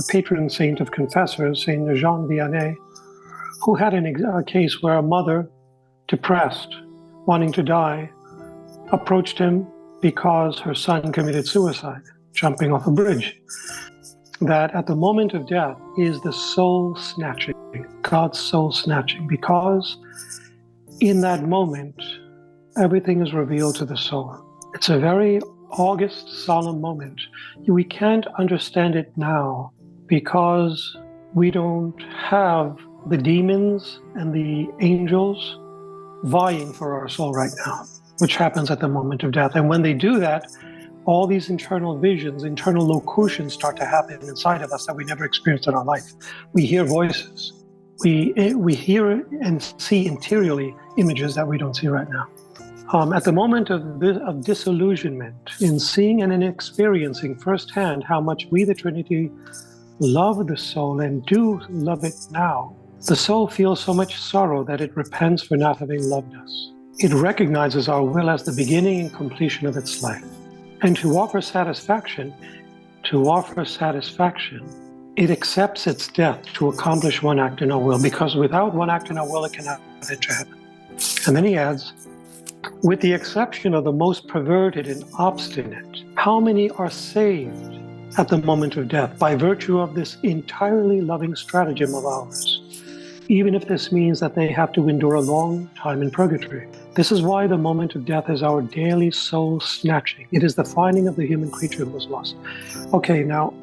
the patron saint of confessors, Saint Jean Vianney, who had a case where a mother, depressed, wanting to die, approached him because her son committed suicide, jumping off a bridge. That at the moment of death is the soul snatching, God's soul snatching, because in that moment, everything is revealed to the soul. It's a very august, solemn moment. We can't understand it now because we don't have the demons and the angels vying for our soul right now, which happens at the moment of death. And when they do that, all these internal visions, internal locutions start to happen inside of us that we never experienced in our life. We hear voices. We hear and see interiorly images that we don't see right now. At the moment of disillusionment, in seeing and in experiencing firsthand how much we, the Trinity, love the soul and do love it now, the soul feels so much sorrow that it repents for not having loved us. It recognizes our will as the beginning and completion of its life. And to offer satisfaction, it accepts its death to accomplish one act in our will, because without one act in our will, it cannot enter heaven. And then he adds, with the exception of the most perverted and obstinate, how many are saved at the moment of death by virtue of this entirely loving stratagem of ours, even if this means that they have to endure a long time in purgatory? This is why the moment of death is our daily soul snatching. It is the finding of the human creature who was lost. Okay, now,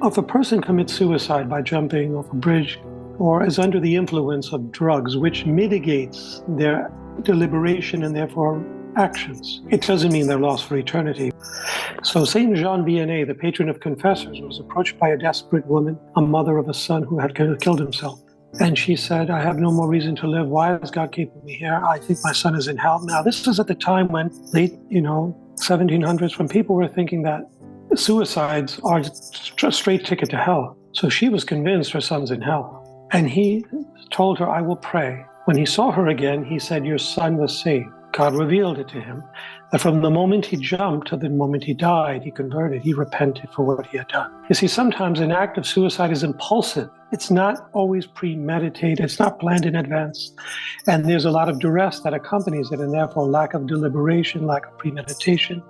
if a person commits suicide by jumping off a bridge or is under the influence of drugs, which mitigates their deliberation and therefore actions, it doesn't mean they're lost for eternity. So Saint Jean Vianney, the patron of confessors, was approached by a desperate woman, a mother of a son who had killed himself. And she said, I have no more reason to live. Why is God keeping me here? I think my son is in hell. Now, this is at the time when late, 1700s, when people were thinking that suicides are a straight ticket to hell. So she was convinced her son's in hell. And he told her, I will pray. When he saw her again, he said, your son was saved. God revealed it to him, that from the moment he jumped to the moment he died, he converted, he repented for what he had done. You see, sometimes an act of suicide is impulsive. It's not always premeditated. It's not planned in advance. And there's a lot of duress that accompanies it, and therefore lack of deliberation, lack of premeditation.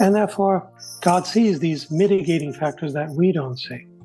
And therefore, God sees these mitigating factors that we don't see.